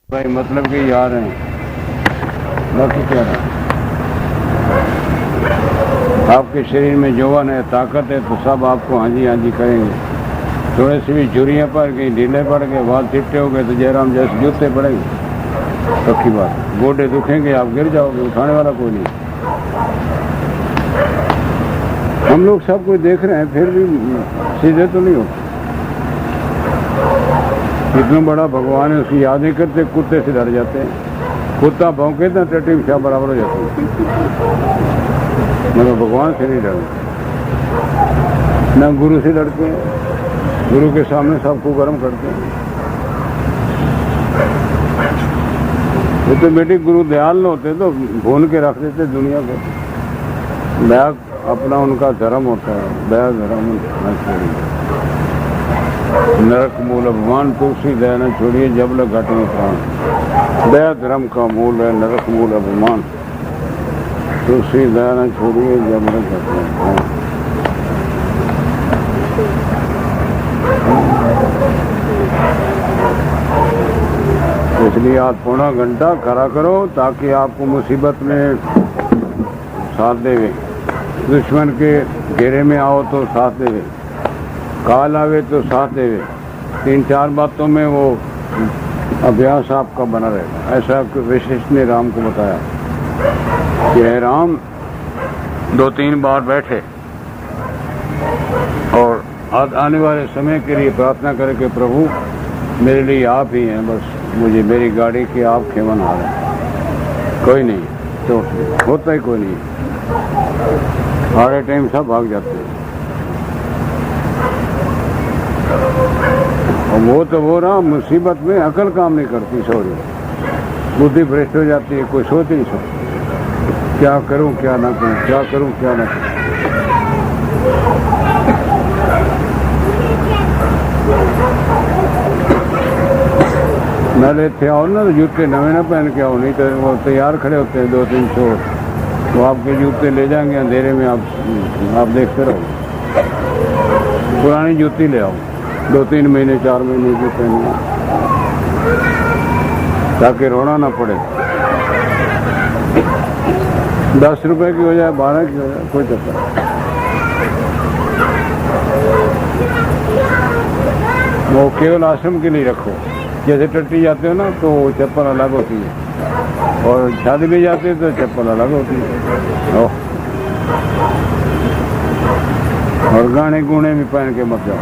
भाई मतलब कि यार हैं, बाकी क्या है। आपके शरीर में जवान है, ताकत है, तो सब आपको हाँ जी करेंगे। थोड़े से भी झुरियाँ पड़ गई, ढीले पड़ गए, बाल चिट्टे हो गए तो जयराम जैसे जूते पड़ेंगे। पक्की बात, गोडे दुखेंगे, आप गिर जाओगे, उठाने वाला कोई नहीं। हम लोग सब कुछ देख रहे हैं, फिर भी सीधे तो नहीं होते। इतना बड़ा भगवान है, उसकी याद नहीं करते, कुत्ते से डर जाते हैं। कुत्ता भौंके तो टट्टी में शाह बराबर हो जाती है, मगर भगवान से नहीं डरते। न गुरु से डरते हैं, गुरु के सामने सबको गर्म करते हैं। वो तो बेटे गुरु दयाल न होते तो भून के रख देते दुनिया को। दया अपना उनका धर्म होता है, दया धर्म न छोड़िए। नरक मूल अभिमान तुलसी दया न छोड़िए, जब लग घट में प्राण। दया धर्म का मूल है, नरक मूल अभिमान तुलसी दया न छोड़िए, जब लग घट में प्राण। इसलिए आज पौना घंटा खड़ा करो ताकि आपको मुसीबत में साथ देवे। दुश्मन के घेरे में आओ तो साथ देवे, काल आवे तो साथ देवे। 3-4 बातों में वो अभ्यास आपका बना रहेगा। ऐसा वशिष्ठ ने राम को बताया कि हे राम, 2-3 बार बैठे और आने वाले समय के लिए प्रार्थना करें कि प्रभु मेरे लिए आप ही हैं, बस मुझे मेरी गाड़ी की आप खेवन आ रहे, कोई नहीं तो होता ही कोई नहीं। हर टाइम सब भाग जाते हैं। और वो तो वो रहा, मुसीबत में अकल काम नहीं करती, सॉरी, बुद्धि भ्रष्ट हो जाती है, कोई सोच नहीं सकता क्या करूं क्या ना करूं, क्या करूं क्या ना करूं। नाले थे आओ ना तो जूते नवे ना पहन के आओ, नहीं तो वो तैयार खड़े होते हैं 2-300, तो आपके जूते ले जाएंगे अंधेरे में, आप देखते रहो। पुरानी जूती ले आओ, 2-3 महीने 4 महीने की पहनना, ताकि रोना ना पड़े। 10 रुपए की हो जाए, 12 की हो जाए, कोई चक्कर नहीं। वो केवल आश्रम के लिए रखो। जैसे टट्टी जाते हो ना तो चप्पल अलग होती है, और शादी में जाते तो चप्पल अलग होती है। और गाने गुणे भी पहन के मत जाओ,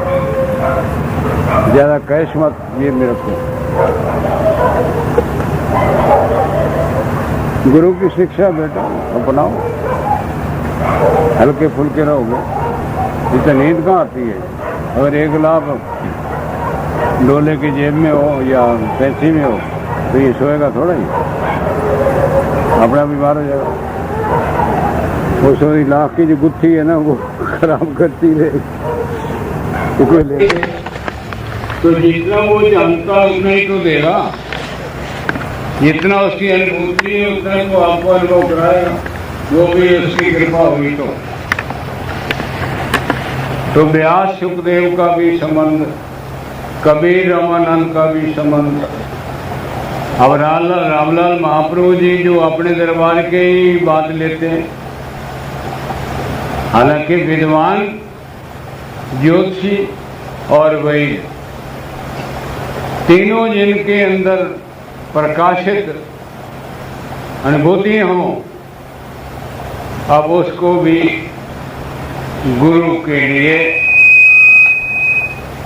ज्यादा कैश मत ये में रखो। गुरु की शिक्षा बेटा अपनाओ, हल्के फुल्के रहोगे, इतनी नींद कहाँ आती है। अगर 1 लाख डोले की जेब में हो या पैंसी में हो तो ये सोएगा थोड़ा ही, अपना बीमार हो जाएगा। वो 100 लाख की जो गुत्थी है ना वो खराब करती रहे। तो जितना वो जानता उतना ही तो देगा, जितना उसकी अनुभूति है उतना ही वो आपको अनुभव कराएगा, वो भी उसकी कृपा हुई तो व्यास सुखदेव का भी संबंध, कबीर रामानंद का भी संबंध। अब रामलाल महाप्रभु जी जो अपने दरबार के ही बात लेते हैं, हालांकि विद्वान, ज्योतिषी और वैद तीनों जिनके अंदर प्रकाशित अनुभूति हों, अब उसको भी गुरु के लिए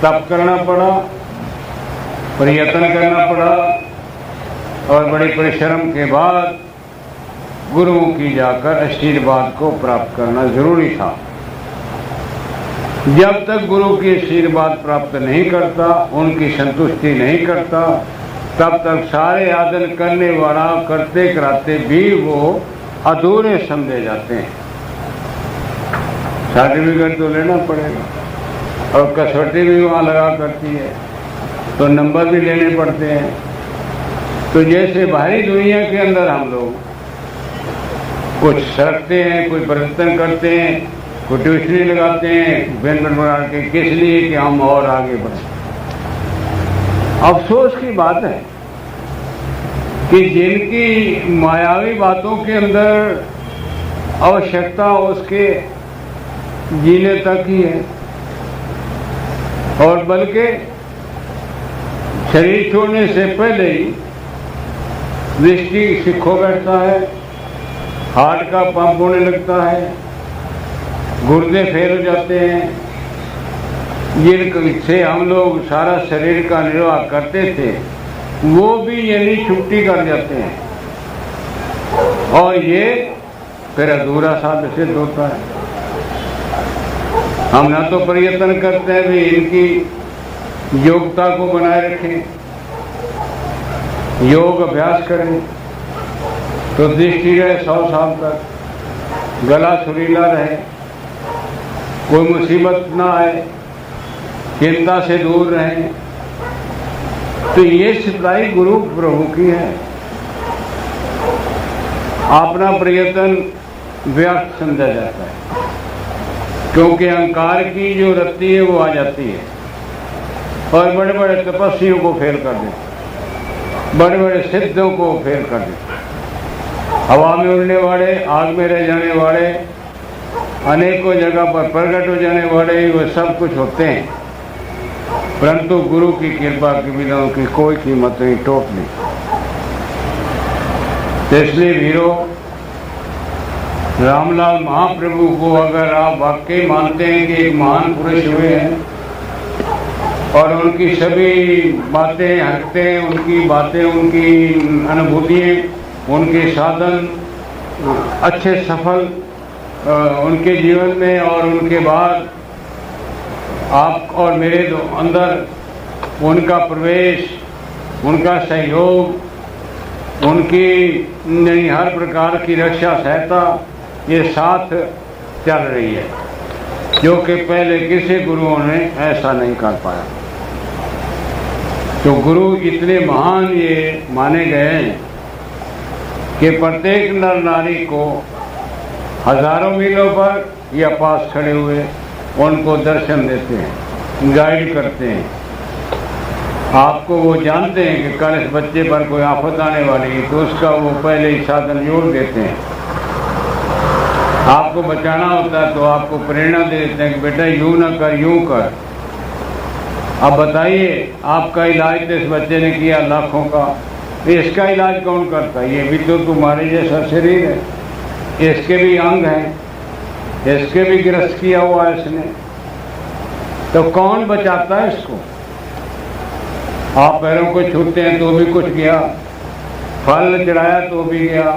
तप करना पड़ा, प्रयत्न करना पड़ा, और बड़े परिश्रम के बाद गुरुओं की जाकर आशीर्वाद को प्राप्त करना जरूरी था। जब तक गुरु की आशीर्वाद प्राप्त नहीं करता, उनकी संतुष्टि नहीं करता, तब तक सारे आदर करने वाला करते कराते भी वो अधूरे समझे जाते हैं। सर्टिफिकेट तो लेना पड़ेगा, और कसौटी भी वहाँ लगा करती है, तो नंबर भी लेने पड़ते हैं। तो जैसे बाहरी दुनिया के अंदर हम लोग कुछ सरकते हैं, कोई परिवर्तन करते हैं, कोई ट्यूशनी लगाते हैं बेन बना के, किस लिए कि हम और आगे बढ़ें। अफसोस की बात है कि जिनकी मायावी बातों के अंदर आवश्यकता उसके जीने तक ही है, और बल्कि शरीर छोड़ने से पहले ही दृष्टि से खो बैठता है, हार्ट का पंप होने लगता है, गुर्दे फेल हो जाते हैं, जिनसे हम लोग सारा शरीर का निर्वाह करते थे वो भी यानी छुट्टी कर जाते हैं, और ये फिर अधूरा साबित सिद्ध होता है। हम ना तो प्रयत्न करते हैं भी इनकी योग्यता को बनाए रखें, योग अभ्यास करें तो दृष्टि रहे 100 साल तक, गला सुरीला रहे, कोई मुसीबत ना आए, चिंता से दूर रहें। तो ये सिपाही गुरु प्रभु की है। अपना प्रयत्न व्यर्थ समझा जाता है, क्योंकि अहंकार की जो रत्ती है वो आ जाती है और बड़े बड़े तपस्वियों को फेल कर देते, बड़े बड़े सिद्धों को फेल कर देते। हवा में उड़ने वाले, आग में रह जाने वाले, अनेकों जगह पर प्रकट हो जाने वाले, वो सब कुछ होते हैं, परंतु गुरु की कृपा के बिना उनकी कोई कीमत नहीं, टोटली। तो इसलिए वीरों, रामलाल महाप्रभु को अगर आप वाकई मानते हैं कि एक महान पुरुष हुए हैं और उनकी सभी बातें, हरकतें, उनकी बातें, उनकी अनुभूतियाँ, उनके साधन अच्छे सफल उनके जीवन में और उनके बाद आप और मेरे अंदर उनका प्रवेश, उनका सहयोग, उनकी हर प्रकार की रक्षा सहायता ये साथ चल रही है, जो कि पहले किसी गुरुओं ने ऐसा नहीं कर पाया। तो गुरु इतने महान ये माने गए हैं कि प्रत्येक नर नारी को हजारों मीलों पर या पास खड़े हुए उनको दर्शन देते हैं, गाइड करते हैं। आपको वो जानते हैं कि कल इस बच्चे पर कोई आफत आने वाली है तो उसका वो पहले ही साधन जोड़ देते हैं। आपको बचाना होता है तो आपको प्रेरणा दे देते हैं कि बेटा यूं ना कर, यूं कर। अब बताइए, आपका इलाज तो इस बच्चे ने किया लाखों का, इसका इलाज कौन करता है? ये भी तो तुम्हारे जैसा शरीर है, इसके भी अंग हैं, इसके भी ग्रस्त किया हुआ है इसने, तो कौन बचाता है इसको? आप पैरों को छूते हैं तो भी कुछ गया, फल चढ़ाया तो भी गया,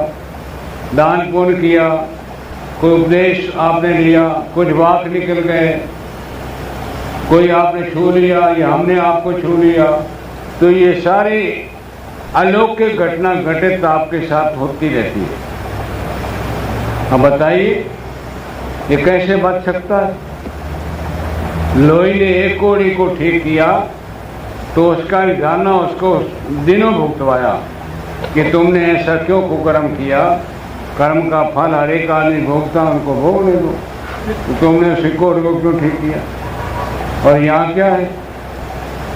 दान पुण्य किया, कोई उपदेश आपने लिया, कुछ वाक निकल गए, कोई आपने छू लिया या हमने आपको छू लिया, तो ये सारी अलौकिक घटना घटित आपके साथ होती रहती है। अब बताइए ये कैसे बच सकता है? लोही ने एक कोड़ी को ठीक किया तो उसका गाना उसको दिनों भुगतवाया कि तुमने ऐसा क्यों कुकर्म किया, कर्म का फल हर एक आदमी भोगता, उनको भोगने दो, तो तुमने उस कोड़ को क्यों ठीक किया? और यहाँ क्या है?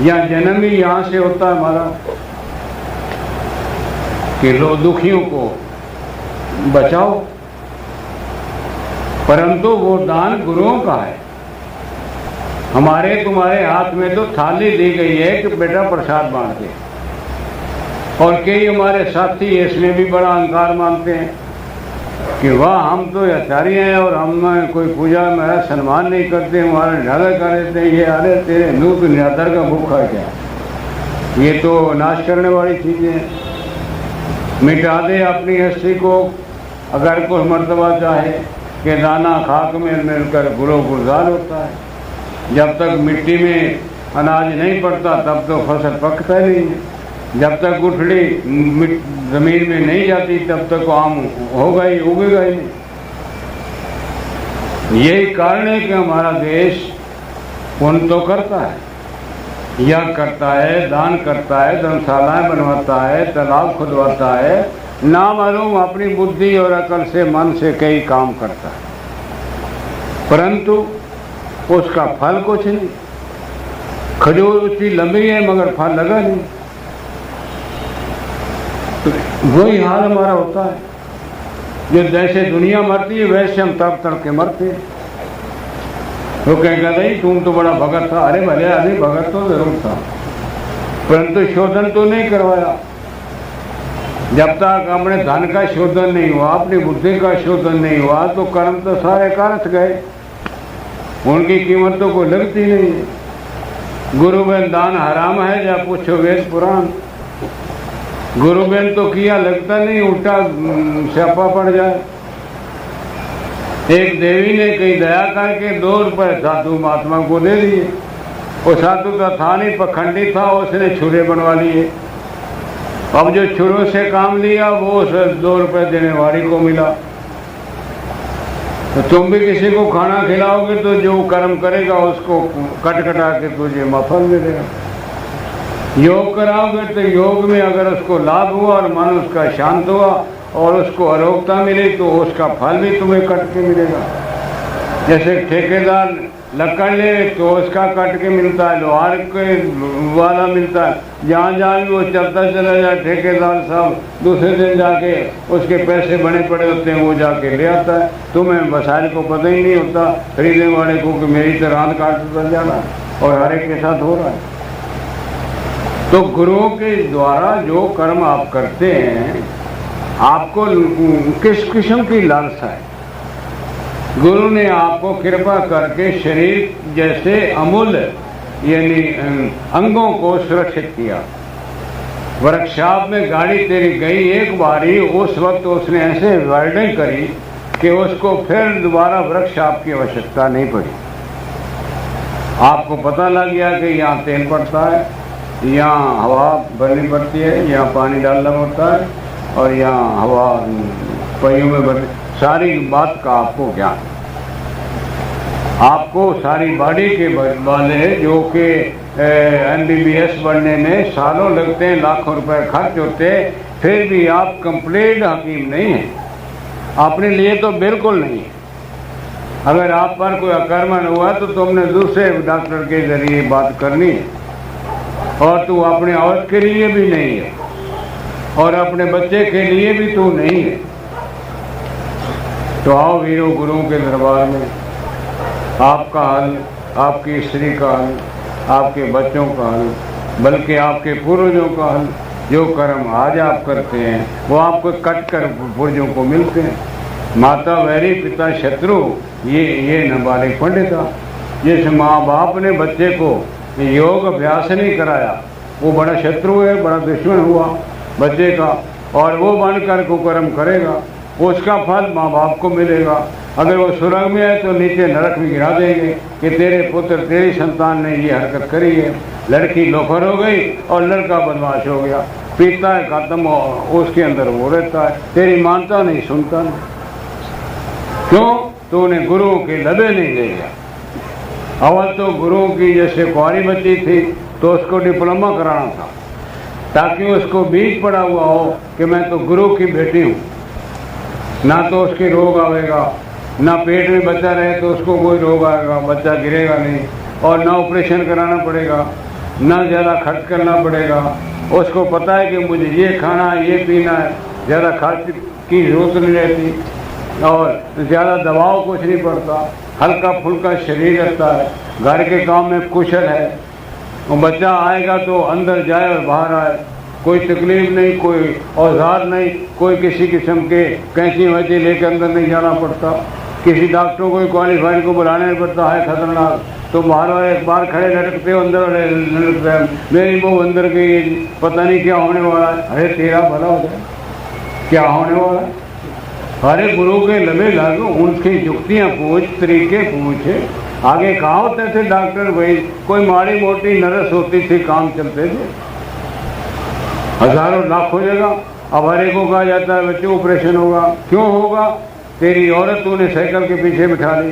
यहाँ जन्म ही यहाँ से होता है हमारा कि लो दुखियों को बचाओ, परंतु वो दान गुरुओं का है। हमारे तुम्हारे हाथ में तो थाली दी गई है कि बेटा प्रसाद बांट दे, और कई हमारे साथी इसमें भी बड़ा अहंकार मानते हैं कि वाह हम तो आचार्य हैं और हम कोई पूजा में सम्मान नहीं करते, हमारे ढाला कर देते हैं। ये अरे तेरे नू तो निराधार का भूखा है क्या? ये तो नाश करने वाली चीज़ें हैं। मिटा दे अपनी हस्ती को, अगर कोई मर्तबा चाहे कि दाना खाक में मिलकर गुलो गुलजार होता है। जब तक मिट्टी में अनाज नहीं पड़ता तब तो फसल पकता ही नहीं है, जब तक गुठली जमीन में नहीं जाती तब तक आम होगा ही, उगेगा ही नहीं। यही कारण है कि हमारा देश पुण्य तो करता है, यज्ञ करता है, दान करता है, धर्मशालाएं बनवाता है, तालाब खुदवाता है, नामालूम अपनी बुद्धि और अकल से, मन से कई काम करता है, परंतु उसका फल कुछ नहीं। खजूर उसकी लंबी है मगर फल लगा नहीं। वही हाल हमारा होता है। जो जैसे दुनिया मरती है वैसे हम तड़ तड़ के मरते हैं। वो कहेगा नहीं तुम तो बड़ा भगत था। अरे भले आदमी भगत तो जरूर था, परंतु शोधन तो नहीं करवाया। जब तक अपने धन का शोधन नहीं हुआ, अपनी बुद्धि का शोधन नहीं हुआ, तो कर्म तो सारे कारथ गए, उनकी कीमत तो कोई लगती नहीं है। गुरु बहन दान हराम है, जब पूछो वेद पुराण। गुरु बहन तो किया लगता नहीं, उल्टा स्यापा पड़ जाए। एक देवी ने कई दया करके 2 रुपए साधु महात्मा को दे दिए। वो साधु का था नहीं, पखंडी था, उसने छुरे बनवा लिए। अब जो छुरों से काम लिया वो 2 रुपए देने वाली को मिला। तो तुम भी किसी को खाना खिलाओगे तो जो कर्म करेगा उसको कट कटा के तुझे मफल मिलेगा। योग कराओगे तो योग में अगर उसको लाभ हुआ और मन उसका शांत हुआ और उसको अरोगता मिली तो उसका फल भी तुम्हें कट के मिलेगा। जैसे ठेकेदार लकड़ ले तो उसका कट के मिलता है, लोहार के वाला मिलता है। जहाँ जहाँ भी वो चलता चला जाए ठेकेदार साहब, दूसरे दिन जाके उसके पैसे बने पड़े होते हैं, वो जाके ले आता है। तुम्हें बसारी को पता ही नहीं होता, खरीदने वाले को, कि मेरी तरह रात काटता जाना, और हर एक के साथ हो रहा है। तो गुरुओं के द्वारा जो कर्म आप करते हैं, आपको किस किस्म की लालसा है? गुरु ने आपको कृपा करके शरीर जैसे अमूल्य यानी अंगों को सुरक्षित किया। वर्कशॉप में गाड़ी तेरी गई एक बारी, उस वक्त उसने ऐसे वेल्डिंग करी कि उसको फिर दोबारा वर्कशॉप की आवश्यकता नहीं पड़ी। आपको पता लग गया कि यहाँ तेल पड़ता है, यहाँ हवा भरनी पड़ती है, यहाँ पानी डालना पड़ता है, और यहाँ हवा पहियों में भर, सारी बात का आपको ज्ञान। आपको सारी बॉडी के वाले जो कि MBBS बनने में सालों लगते हैं, लाखों रुपए खर्च होते हैं, फिर भी आप कंप्लीट हकीम नहीं हैं। अपने लिए तो बिल्कुल नहीं है। अगर आप पर कोई आक्रमण हुआ तो तुमने दूसरे डॉक्टर के जरिए बात करनी है, और तू अपने औरत के लिए भी नहीं है और अपने बच्चे के लिए भी तू नहीं है। तो आओ वीरों गुरुओं के दरबार में, आपका हल, आपकी स्त्री का हल, आपके बच्चों का हल, बल्कि आपके पूर्वजों का हल। जो कर्म आज आप करते हैं वो आपको कट कर पूर्वजों को मिलते हैं। माता वैरी पिता शत्रु, ये नाबालिग पंडिता। जिस माँ बाप ने बच्चे को योग अभ्यास नहीं कराया वो बड़ा शत्रु है, बड़ा दुश्मन हुआ बच्चे का, और वो बनकर कुकर्म करेगा, उसका फल माँ बाप को मिलेगा। अगर वो सुरंग में है तो नीचे नरक में गिरा देंगे कि तेरे पुत्र, तेरी संतान ने ये हरकत करी है। लड़की लोफर हो गई और लड़का बदमाश हो गया, पीता है, खत्म, उसके अंदर वो रहता है, तेरी मानता नहीं, सुनता नहीं। क्यों? तूने गुरुओं के लबे नहीं ले गया। अवल तो गुरुओं की जैसे कुंवारी बच्ची थी तो उसको डिप्लोमा कराना था, ताकि उसको बीज पड़ा हुआ हो कि मैं तो गुरु की बेटी हूँ। ना तो उसके रोग आवेगा, ना पेट में बच्चा रहे तो उसको कोई रोग आएगा, बच्चा गिरेगा नहीं, और ना ऑपरेशन कराना पड़ेगा, ना ज़्यादा खर्च करना पड़ेगा। उसको पता है कि मुझे ये खाना है, ये पीना है, ज़्यादा खर्च की जरूरत नहीं रहती, और ज़्यादा दबाव कुछ नहीं पड़ता, हल्का फुल्का शरीर रहता है, घर के काम में कुशल है। वो बच्चा आएगा तो अंदर जाए और बाहर आए, कोई तकलीफ नहीं, कोई औजार नहीं, कोई किसी किस्म के कैंची वैची लेकर अंदर नहीं जाना पड़ता, किसी डॉक्टरों को क्वालिफाइड को बुलाने नहीं पड़ता है खतरनाक। तो बाहर एक बार खड़े लटकते हो, अंदर लटकते हैं, मेरी बहू अंदर गई, पता नहीं क्या होने वाला है। अरे तेरा भला हो जाए, क्या होने वाला है? अरे गुरु के लबे लागो, उनकी युक्तियाँ पूछ, तरीके पूछ। आगे कहाँ होते थे डॉक्टर भाई? कोई माड़ी मोटी नर्स होती थी, काम चलते थे, हजारों लाखों जगह। अब हर एक को कहा जाता है बच्चों ऑपरेशन होगा। क्यों होगा? तेरी औरत तूने साइकिल के पीछे बिठा ली,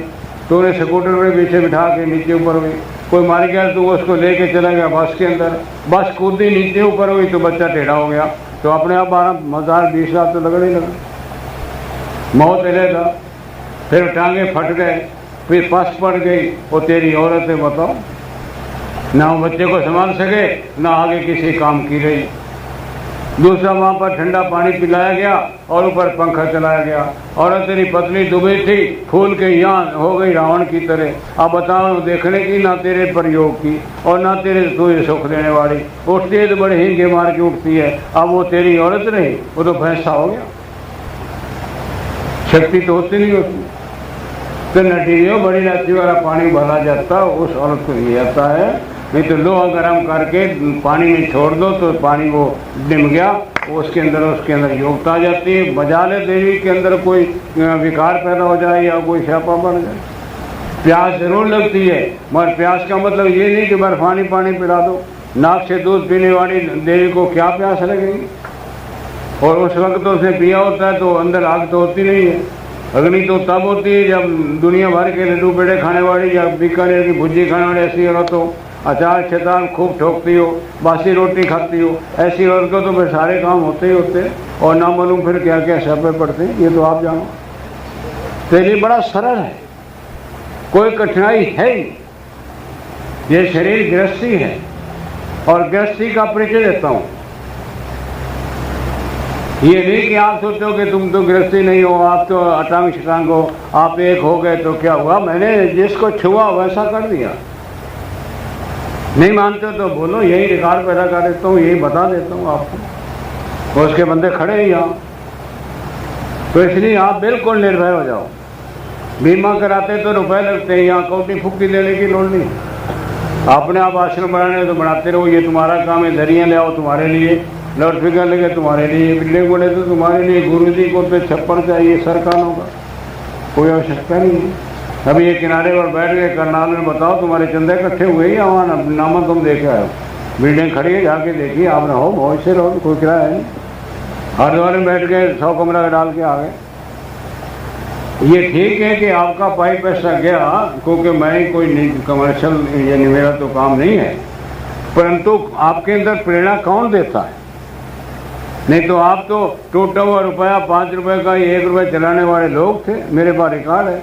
तूने स्कूटर के पीछे बिठा के नीचे ऊपर हुई, कोई मार गया तो उसको लेके चला गया बस के अंदर, बस कूदी नीचे ऊपर हुई तो बच्चा टेढ़ा हो गया, तो अपने आप 12,000-20 लाख तो लगने लगा, मौत लेगा। फिर टांगे फट गए, फिर पस पड़ गई, वो तेरी औरत है, बताओ। ना वो बच्चे को संभाल सके, ना आगे किसी काम की रही। दूसरा वहां पर ठंडा पानी पिलाया गया और ऊपर पंखा चलाया गया। और तेरी पत्नी दुबई थी, फूल के यहाँ हो गई रावण की तरह। अब बताओ, देखने की ना तेरे प्रयोग की और ना तेरे तुझे सुख देने वाली। उठती है तो बड़े हिंगे मार के उठती है। अब वो तेरी औरत नहीं, वो तो भैंसा हो गया। शक्ति तो होती नहीं होती। तो नटी हो बड़ी रात्रि वाला पानी भरा जाता उस औरत को दिया जाता है। नहीं तो लोहा गर्म करके पानी में छोड़ दो तो पानी वो डिम गया, उसके अंदर योग्यता आ जाती है। बजा ले देवी के अंदर कोई विकार पैदा हो जाए या कोई श्यापा बन जाए। प्यास जरूर लगती है, मगर प्यास का मतलब ये नहीं कि बर्फानी पानी पिला दो। नाक से दूध पीने वाली देवी को क्या प्यास लगेगी? और उस वक्त तो उसने पिया होता है तो अंदर आग तो होती नहीं है। अग्नि तो तब होती है जब दुनिया भर के लड्डू पेड़े खाने वाली या बीकानेर की भुज्जी खाने वाली ऐसी औरत हो, अचार छतान खूब ठोकती हो, बासी रोटी खाती हो, ऐसी औरत को तो फिर सारे काम होते ही होते हैं। और ना मालूम फिर क्या क्या शब्द पड़ते हैं, ये तो आप जानो। तेरे लिए बड़ा सरल है, कोई कठिनाई है ही। ये शरीर गृहस्थी है और गृहस्थी का परिचय देता हूँ। ये नहीं कि आप सोचो कि तुम तो गृहस्थी नहीं हो, आप तो अटांग शटांग हो, आप एक हो गए तो क्या हुआ। मैंने जिसको छुआ वैसा कर दिया। नहीं मानते हो तो बोलो, यही रिकॉर्ड पैदा कर देता हूँ, यही बता देता हूँ आपको। उसके बंदे खड़े हैं यहाँ, तो इसलिए आप बिल्कुल निर्भय हो जाओ। बीमा कराते तो रुपए लगते हैं, यहाँ कौटी फुक्की देने की लोड़ नहीं। आपने आप आश्रम बनाने तो बनाते रहो, ये तुम्हारा काम है। दरियाँ ले आओ तुम्हारे लिए, लाउड स्पीकर लगे तुम्हारे लिए, बिल्डिंग बने तो तुम्हारे लिए। गुरु जी को तो छप्पर चाहिए सरकारों का, कोई आवश्यकता नहीं है। अभी ये किनारे पर बैठ गए करनाल में, बताओ तुम्हारे चंदे इकट्ठे हुए ही वहाँ नामा तुम देखे आए। बिल्डिंग खड़ी है, जाके देखिए। आप रहो बहुत से रहो, कोई किराया है नहीं। हरिद्वार में बैठ गए, 100 कमरा डाल के आ गए। ये ठीक है कि आपका पाइप पैसा गया, क्योंकि मैं कोई कमर्शियल यानी मेरा तो काम नहीं है, परंतु आपके अंदर प्रेरणा कौन देता है? नहीं तो आप तो टूटा हुआ रुपया 5 रुपए का 1 रुपये चलाने वाले लोग थे। मेरे पास रिकॉर्ड है।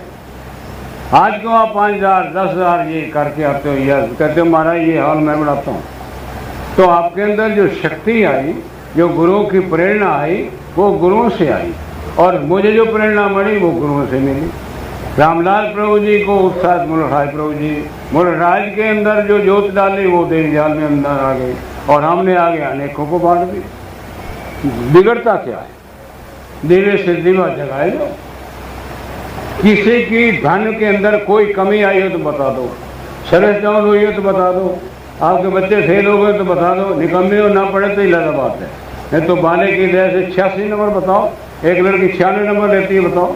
आज क्यों आप 5,000 10,000 ये करके आते हो, या कहते हो महाराज ये हाल मैं बढ़ाता हूँ। तो आपके अंदर जो शक्ति आई, जो गुरुओं की प्रेरणा आई, वो गुरुओं से आई। और मुझे जो प्रेरणा मिली वो गुरुओं से मिली। रामलाल प्रभु जी को उत्साह मुलराज प्रभु जी, मुलराज के अंदर जो जोत डाली वो देवजाल में अंदर आ गई, और हमने आगे अनेकों को बांट दी। बिगड़ता क्या है? दिव्य से दिवा जगाए दो। किसी की धन के अंदर कोई कमी आई हो तो बता दो, सरस डाउन हुई हो तो बता दो, आपके बच्चे फेल हो गए तो बता दो, निकम्मे हो ना पड़े तो ही लगा बात है। नहीं तो बाने की दया से 86 नंबर बताओ, एक लड़की 96 नंबर लेती है बताओ,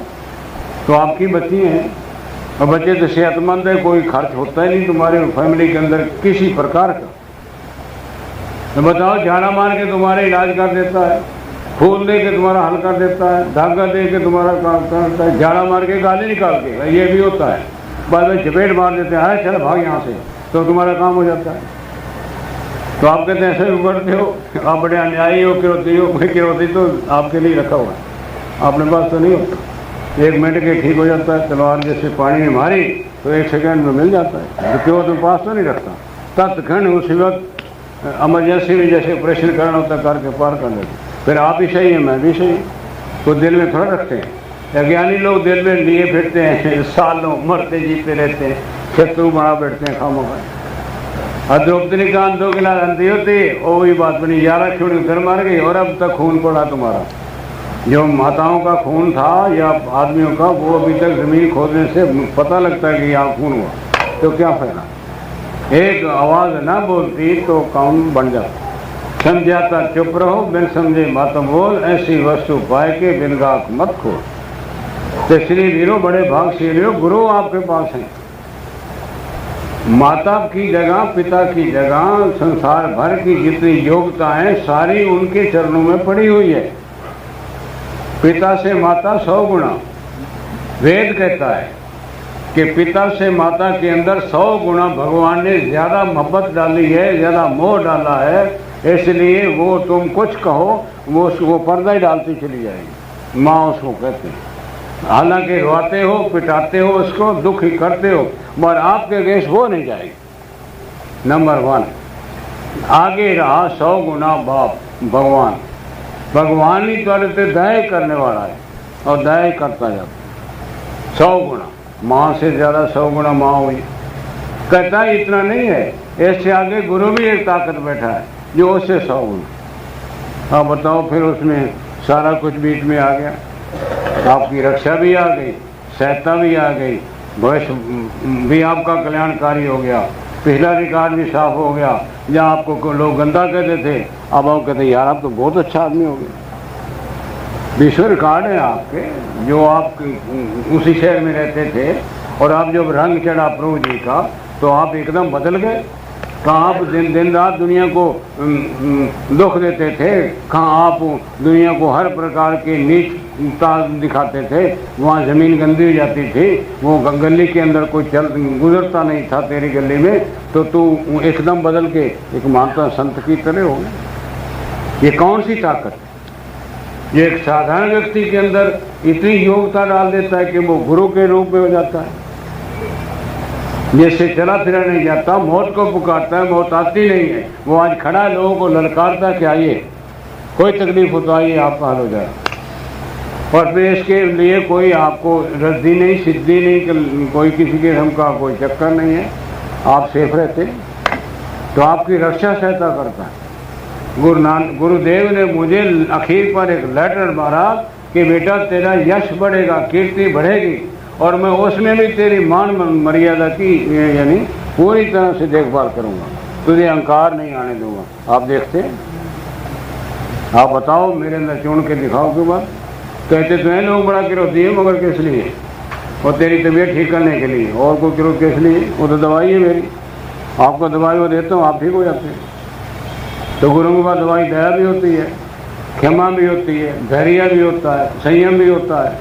तो आपकी बच्ची हैं। और बच्चे तो सेहतमंद है, कोई खर्च होता ही नहीं तुम्हारे फैमिली के अंदर किसी प्रकार का। तो बताओ, झाड़ा मार के तुम्हारे इलाज कर देता है, फूल दे के तुम्हारा हल कर देता है, धागा दे के तुम्हारा काम करता है, झाड़ा मार के गाली निकाल के, ये भी होता है। बाद में चपेट मार देते हैं, चल भाग यहाँ से, तो तुम्हारा काम हो जाता है। तो आप कहते हैं ऐसे उगड़ते हो, आप बड़े अन्यायी हो, किरोती हो। कोई किरोती तो आपके लिए रखा हुआ है, अपने पास तो नहीं होता। 1 मिनट के ठीक हो जाता है। तलवार जैसे पानी में मारी तो 1 सेकंड में मिल जाता है, जो क्यों तुम पास तो नहीं रखता। तत्क्षण उसी वक्त इमरजेंसी में जैसे ऑपरेशन करना होता है करके पार कर लेते। फिर आप भी सही है, मैं भी सही, तो दिल में थोड़ा रखते हैं। अज्ञानी लोग दिल में लिए फिरते हैं, सालों मरते जीते रहते हैं, शत्रु बना बैठते हैं खामों का। द्रौपदी का अंधों के लाल अंधी होती, वही बात बनी, 11 छोड़ उधर मार गई और अब तक खून पड़ा तुम्हारा। जो माताओं का खून था या आदमियों का, वो अभी तक जमीन खोदने से पता लगता है कि यहाँ खून हुआ। तो क्या फायदा? एक आवाज ना बोलती तो काम बन जाता। समझाता चुप रहो, बिन समझे मातम बोल, ऐसी वस्तु पाए के बिन गाक मत खो। तो श्री वीरों, बड़े भागशाली हो, गुरु आपके पास हैं। माता की जगह, पिता की जगह, संसार भर की जितनी योग्यता है सारी उनके चरणों में पड़ी हुई है। पिता से माता 100 गुना। वेद कहता है कि पिता से माता के अंदर 100 गुना भगवान ने ज्यादा मोहब्बत डाली है, ज्यादा मोह डाला है, इसलिए वो तुम कुछ कहो वो पर्दा ही डालती चली जाएगी। माँ उसको कहते हैं। हालांकि रोते हो, पिटाते हो, उसको दुख ही करते हो, मगर आपके गैस वो नहीं जाएगी। नंबर 1 आगे रहा 100 गुना बाप भगवान, भगवान ही तुम्हारे से दया करने वाला है और दया करता जाता 100 गुना, माँ से ज़्यादा 100 गुना माँ हुई। कहता है इतना नहीं है, ऐसे आगे गुरु भी एक ताकत बैठा है जो उससे 100 गुना। अब बताओ, फिर उसमें सारा कुछ बीच में आ गया, आपकी रक्षा भी आ गई, सहायता भी आ गई, भविष्य भी आपका कल्याणकारी हो गया, पिछला रिकॉर्ड भी साफ हो गया। जहाँ आपको लोग गंदा कहते थे, अब आप कहते यार आप तो बहुत अच्छा आदमी हो गए। विश्व रिकॉर्ड है आपके, जो आप उसी शहर में रहते थे और आप जब रंग चढ़ा प्रभु जी का तो आप एकदम बदल गए। कहाँ आप दिन रात दुनिया को दुख देते थे, कहाँ आप दुनिया को हर प्रकार के नीचता दिखाते थे, वहाँ ज़मीन गंदी हो जाती थी, वो गली के अंदर कोई गुजरता नहीं था तेरी गली में, तो तू एकदम बदल के एक महानता संत की तरह हो गया। ये कौन सी ताकत? ये एक साधारण व्यक्ति के अंदर इतनी योग्यता डाल देता है कि वो गुरु के रूप में हो जाता है। जैसे चला फिरा नहीं जाता, मौत को पुकारता है, मौत आती नहीं है, वो आज खड़ा है, लोगों को ललकारता कि आइए, कोई तकलीफ हो तो आइए, आपका हाल हो जाए। और फिर इसके लिए कोई आपको रद्दी नहीं, सिद्धि नहीं, कोई किसी किस्म का कोई चक्कर नहीं है, आप सेफ रहते, तो आपकी रक्षा सहायता करता है। गुरुदेव ने मुझे आखिर पर एक लेटर मारा कि बेटा तेरा यश बढ़ेगा, कीर्ति बढ़ेगी, और मैं उसमें भी तेरी मान मर्यादा की यानी पूरी तरह से देखभाल करूंगा, तुझे अहंकार नहीं आने दूंगा। आप देखते हैं, आप बताओ, मेरे अंदर चुन के दिखाओ के बाद कहते तो हैं लोग बड़ा किरोती है, मगर किस लिए? और तेरी तबीयत ठीक करने के लिए, और कोई किरोत किस लिए? वो तो दवाई है मेरी, आपको दवाई वो देता हूँ, आप ठीक हो जाते हैं। तो गुरु के पास दवाई दया भी होती है, क्षमा भी होती है, धैर्य भी होता है, संयम भी होता है,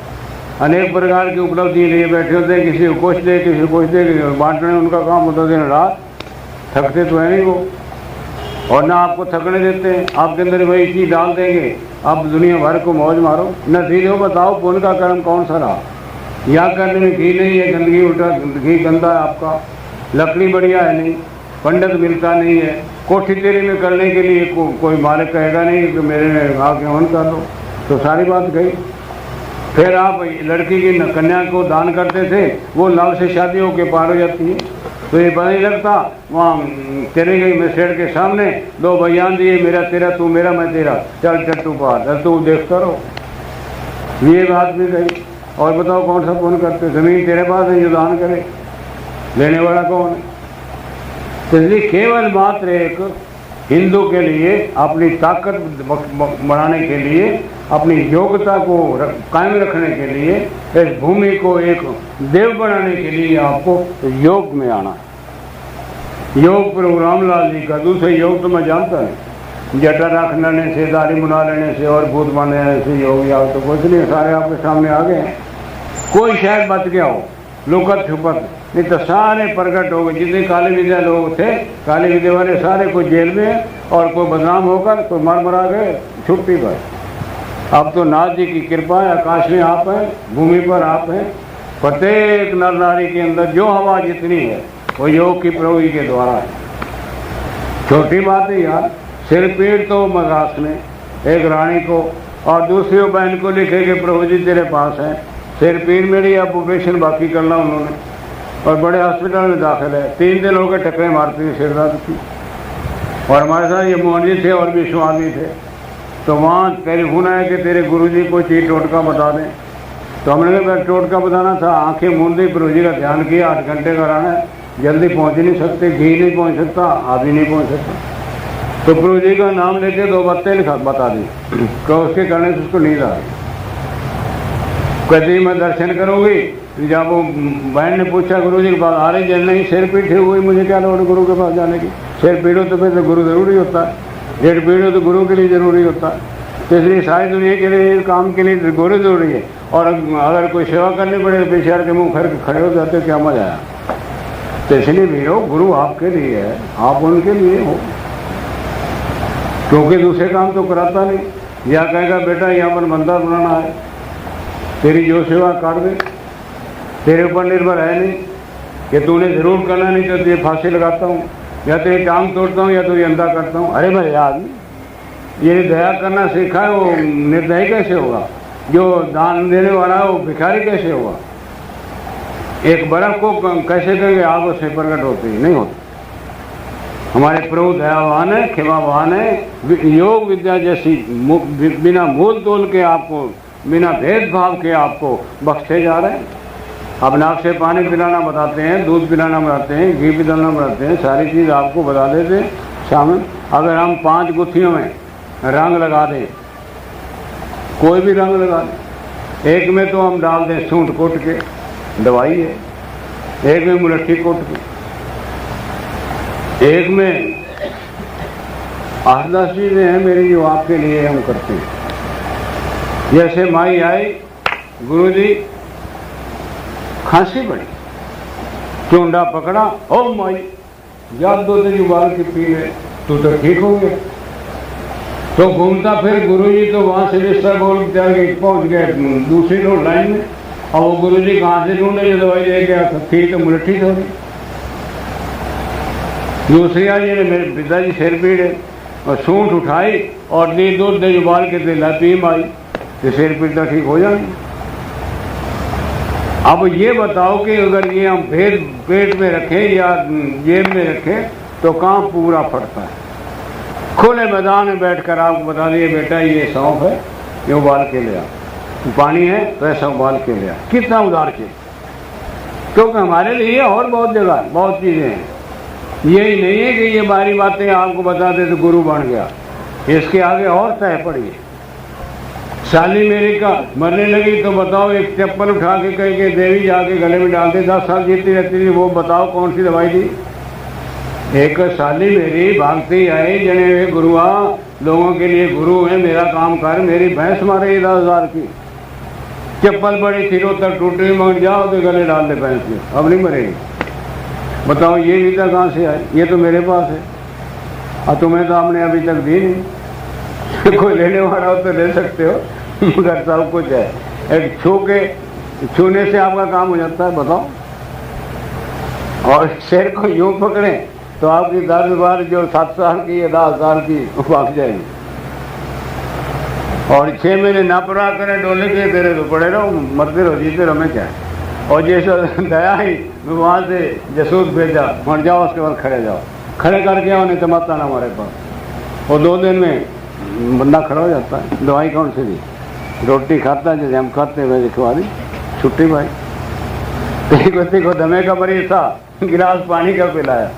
अनेक प्रकार की उपलब्धि लिए बैठे होते हैं, किसी को कुछ दे, किसी को कुछ दे, बांटने उनका काम होता है दिन रात, थकते तो है नहीं वो, और ना आपको थकने देते हैं, आपके अंदर वही चीज़ डाल देंगे, आप दुनिया भर को मौज मारो। नतीजे बताओ पुण्य का कर्म कौन सा रहा? या करने में घी नहीं है, गंदगी उल्टा घी गंदा है आपका, लकड़ी बढ़िया है नहीं, पंडित मिलता नहीं है, कोठी तेरी में करने के लिए कोई मालिक कहेगा नहीं कि मेरे में आके हवन कर दो, तो सारी बात गई। फिर आप लड़की की कन्या को दान करते थे, वो लव से शादी होकर पार हो जाती है, तो ये पता नहीं लगता, वहाँ तेरे गई मैं शेर के सामने 2 बयान दिए, मेरा तेरा, तू मेरा मैं तेरा, चल टट्टू पार, तू देखता रहो, ये बात भी गई। और बताओ कौन सा पुण्य करते? जमीन तेरे पास है जो दान करे, लेने वाला कौन है? तो इसलिए केवल मात्र एक हिंदू के लिए अपनी ताकत बढ़ाने के लिए, अपनी योग्यता को कायम रखने के लिए, इस भूमि को एक देव बनाने के लिए आपको योग में आना है। योग प्रभु रामलाल जी का, दूसरे योग तो मैं जानता नहीं, जटा रख लेने से, दाढ़ी मुना लेने से और भूत मान लेने से योग या तो कुछ नहीं, सारे आपके सामने आ गए हैं। कोई शायद बच गया हो लुकत छुपत, नहीं तो सारे प्रकट हो गए। जितने काली विद्या लोग थे, काली विद्या वाले सारे कोई जेल में और कोई बदनाम होकर कोई मर मरा गए, छुट्टी पर। अब तो नाथ जी की कृपा है, आकाश में आप हैं, भूमि पर आप हैं, प्रत्येक नर नारी के अंदर जो हवा जितनी है वो योग की प्रभु जी के द्वारा है। छोटी बात है यार, सिर पीड़ तो मद्रास में एक रानी को और दूसरी बहन को लिखे कि प्रभु जी तेरे पास है, सिर पीड़ मेरी, अब ऑपरेशन बाकी करना उन्होंने, और बड़े हॉस्पिटल में दाखिल है, 3 दिन हो गए टकरे मारती थी सिर दर्द की। और हमारे साथ ये मोहन जी थे और भी स्वामी थे, तो वहाँ टेलीफोन आया कि तेरे गुरुजी को चीज टोटका बता दें। तो हमने कहा टोटका बताना था, आंखें मूंदी, प्रभु जी का ध्यान किया, 8 घंटे का रहना है, जल्दी पहुँच नहीं सकते, घी नहीं पहुँच सकता, आप ही नहीं पहुँच सकता। तो प्रभु जी का नाम लेके 2 बातें लिखा बता दी, तो उसके करने से उसको नींद आ गई। कहती मैं दर्शन करूँगी। जब वो बहन ने पूछा गुरु जी के पास आ रही जल नहीं, सिर पीठ हुई, मुझे क्या लोड़ गुरु के पास जाने की? सिर पीड़ो तो फिर तो गुरु जरूरी होता है, पेट पीड़ो तो गुरु के लिए जरूरी होता है। तो इसलिए सारी दुनिया के लिए, काम के लिए गुरु जरूरी है। और अगर कोई सेवा करनी पड़े तो पेशार के मुँह फिर खड़े हो जाते, क्या मजा आया। तो इसलिए भीड़ो, गुरु आपके लिए है, आप उनके लिए हो, क्योंकि दूसरे काम तो कराता नहीं। या कहेगा बेटा यहाँ पर मंदिर बनाना है, तेरी जो सेवा काट दे, तेरे ऊपर निर्भर है नहीं कि तूने जरूर करना, नहीं तो तुझे फांसी लगाता हूँ, या तेरी टांग तोड़ता हूँ, या तुझे अंधा करता हूँ। अरे भाई आदमी, ये दया करना सीखा है, वो निर्दयी कैसे होगा? जो दान देने वाला है वो भिखारी कैसे होगा? एक बर्फ को कैसे कहेंगे आग उससे प्रकट होती नहीं होती। हमारे प्रभु दयावान है, क्षमावान है, योग विद्या जैसी बिना मूल तोल के आपको, बिना भेदभाव के आपको बख्शे जा रहे हैं। अब नाक से पानी पिलाना बताते हैं, दूध पिलाना बताते हैं, घी पिलाना बताते हैं, सारी चीज़ आपको बता देते हैं शामिल। अगर हम 5 गुत्थियों में रंग लगा दें, कोई भी रंग लगा दें, एक में तो हम डाल दें सूंठ कोट के, दवाई है, एक में मुलट्ठी कोट के, एक में 8-10 चीज़ें हैं मेरी जो आपके लिए हम करते हैं। जैसे माई आई, गुरुजी खांसी पड़ी, चूंडा पकड़ा, ओ माई याद दो तेरी उबाल के पी ले, तू तो ठीक हो गया। तो घूमता फिर गुरुजी तो वहाँ से बिस्तर बोल के पहुँच गए दूसरी रोड लाइन में। और वो गुरुजी कहाँ से ढूंढे जो दवाई दे गया, तो थी तो मुलट्ठी हो गई। दूसरी आज ने मेरे पिताजी सिर पीड़े और सूंठ उठाई और दूध दे उबाल के दिला पी माई, तो सिर पीड़ता ठीक हो जाएगी। अब ये बताओ कि अगर ये हम पेट में रखें या जेब में रखें तो काम पूरा पड़ता है। खुले मैदान में बैठकर आपको बता दिए बेटा ये सौंफ है, ये उबाल के ले आ, पानी है तो ऐसा उबाल के ले आ, कितना उधार के। क्योंकि हमारे लिए और बहुत जगह बहुत चीज़ें हैं। यही नहीं है कि ये बारी बातें आपको बता दे तो गुरु बन गया, इसके आगे और तय पड़ी। साली मेरी का मरने लगी तो बताओ, एक चप्पल उठा के कह के देवी जाके गले में डालते, 10 साल जीती रहती थी, वो बताओ कौन सी दवाई दी। एक साली मेरी भागती आई, जने गुरुआ लोगों के लिए गुरु है, मेरा काम कर, मेरी भैंस मारे 10,000 की, चप्पल बड़ी थी तक टूटी, मगर जाओ तो गले डाल दे भैंस में, अब नहीं मरेगी। बताओ ये विद्या कहाँ से आई? ये तो मेरे पास है और तुम्हें तो आपने अभी तक दी नहीं। कोई लेने वाला हो तो ले सकते हो, मगर सब कुछ है, एक छूने से आपका काम हो जाता है। बताओ, और शेर को यूं पकड़े तो आपकी 10 बार जो 7 साल की या 10 साल की भाग जाएगी। और 6 महीने ना पड़ा करें डोले के, तेरे तो पड़े रहो, मरते रहो, जीते रहो, मैं क्या है। और जैसे दया ही वहाँ से जसूद भेजा, मर जाओ, उसके बाद खड़े जाओ, खड़े करके आओ, नहीं तो मत आना हमारे पास। और 2 दिन में बंदा खड़ा हो जाता है। दवाई कौन सी दी? रोटी खाता है जैसे हम खाते हैं वैसे खवा दी, छुट्टी भाई। एक व्यक्ति को दमे का मरीज था, गिलास पानी का पिलाया,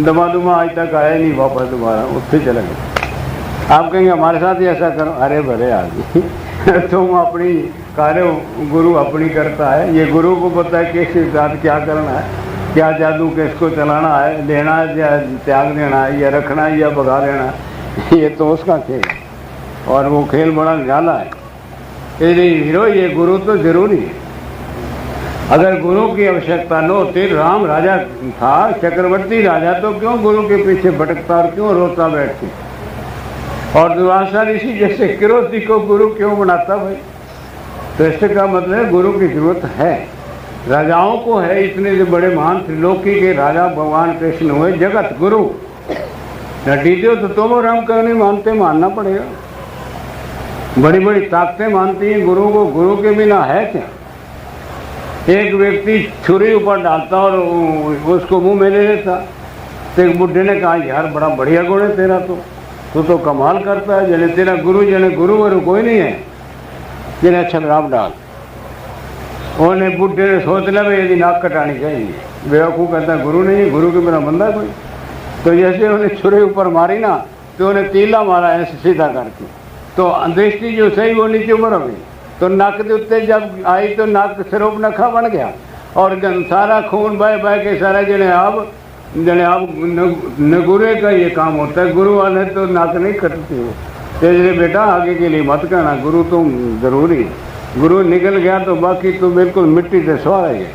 दमा दुमा आज तक आया नहीं वापस दोबारा, उससे चले गए। आप कहेंगे हमारे साथ ही ऐसा करो, अरे भले आदमी तुम अपनी कार्य गुरु अपनी करता है, ये गुरु को पता है किस साथ क्या करना है, क्या जादू किसको चलाना है, लेना है या त्याग देना है, या रखना है या भगा देना है, ये तो उसका खेल है। और वो खेल बड़ा निराला है। यदि हीरो ये गुरु तो जरूरी है। अगर गुरु की आवश्यकता न होती, राम राजा था, चक्रवर्ती राजा, तो क्यों गुरु के पीछे भटकता और क्यों रोता बैठती? और दुर्वासा ऋषि जैसे किरोती को गुरु क्यों बनाता भाई? तो इससे का मतलब गुरु की जरूरत है, राजाओं को है। इतने जो बड़े महान त्रिलोकी के राजा भगवान कृष्ण हुए, जगत गुरु डीते हो तो तुम और हम क्यों नहीं मानते? मानना पड़ेगा। बड़ी बड़ी ताकतें मानती हैं गुरु को, गुरु के बिना है क्या? एक व्यक्ति छुरी ऊपर डालता और उसको मुंह में ले लेता, तो एक बुढ़े ने कहा यार बड़ा बढ़िया गुण है तेरा, तू तो कमाल करता है, जने तेरा गुरु जने गुरु वरु कोई नहीं है, जने अच्छा शराब डाल। उन्हें बुढ़े ने सोच लिया भाई यदि नाक कटानी चाहिए। बेवकूफ़ कहता है गुरु नहीं है, गुरु के बिना बंदा कोई। तो जैसे उन्हें छुरी ऊपर मारी ना, तो उन्हें तीला मारा ऐसे सीधा करके, तो दृष्टि जो सही वो नीचे ऊपर हो गई। तो नाक के उत्ते जब आई तो नाक सिरोप नखा बन गया और सारा खून बह बह के सारा जने अब नगुरे का ये काम होता है। गुरु वाले तो नाक नहीं कटती हो। तो बेटा आगे के लिए मत कहना, गुरु तो जरूरी है। गुरु निकल गया तो बाकी तो बिल्कुल मिट्टी से सवार है।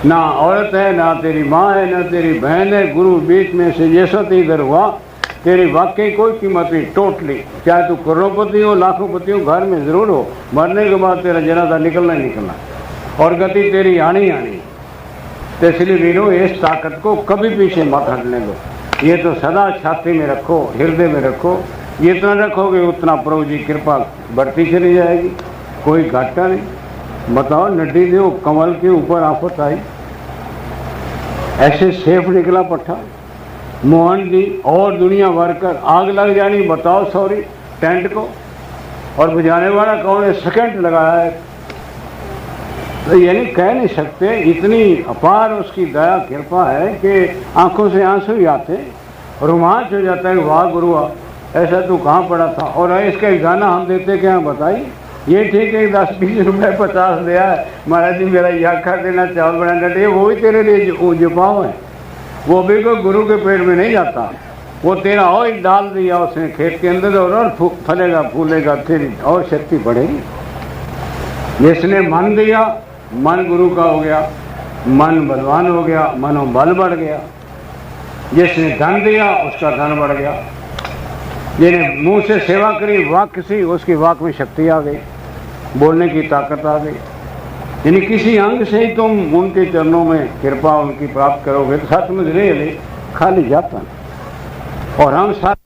ना औरत है, ना तेरी माँ है, ना तेरी बहन है, गुरु बीच में से ये सत इधर हुआ, तेरी वाकई कोई कीमत नहीं टोटली। चाहे तू करोड़पति हो, लाखोंपति हो, घर में जरूर हो, मरने के बाद तेरा जनाजा निकलना ही निकलना और गति तेरी आनी आनी। तो इसलिए वीरों इस ताकत को कभी पीछे मत हटने दो, ये तो सदा छाती में रखो, हृदय में रखो। जितना रखोगे उतना प्रभु जी कृपा बढ़ती चली जाएगी, कोई घाटा नहीं। बताओ नड्डी देव कमल के ऊपर आफत आई, ऐसे सेफ निकला पट्टा, मोहन जी और दुनिया भर कर आग लग जानी। बताओ सॉरी टेंट को, और बुझाने वाला कौन है? सेकंड लगाया है। तो यानी कह नहीं सकते, इतनी अपार उसकी दया कृपा है कि आंखों से आंसू ही आते, रोमांच हो जाता है। वाह गुरुआ, ऐसा तू कहाँ पड़ा था। और इसका एक गाना हम देते क्या बताइए, ये ठीक है 10-20 रुपये 50 दिया है, महाराज जी मेरा याखा देना चावल बना डटे, वो ही तेरे लिए जो पाओ है, वो भी कोई गुरु के पेट में नहीं जाता, वो तेरा और डाल दिया उसने खेत के अंदर, और फलेगा फूलेगा, तेरी और शक्ति बढ़ेगी। जिसने मन दिया, मन गुरु का हो गया, मन बलवान हो गया, मनोबल बढ़ गया। जिसने धन दिया उसका धन बढ़ गया। जिन्हें मुंह से सेवा करी, वाक्य से, उसकी वाक में शक्ति आ गई, बोलने की ताकत आ गई। यानी किसी अंग से ही तुम उनके चरणों में कृपा उनकी प्राप्त करोगे तो सचमुच नहीं खाली जाता। और हम साथ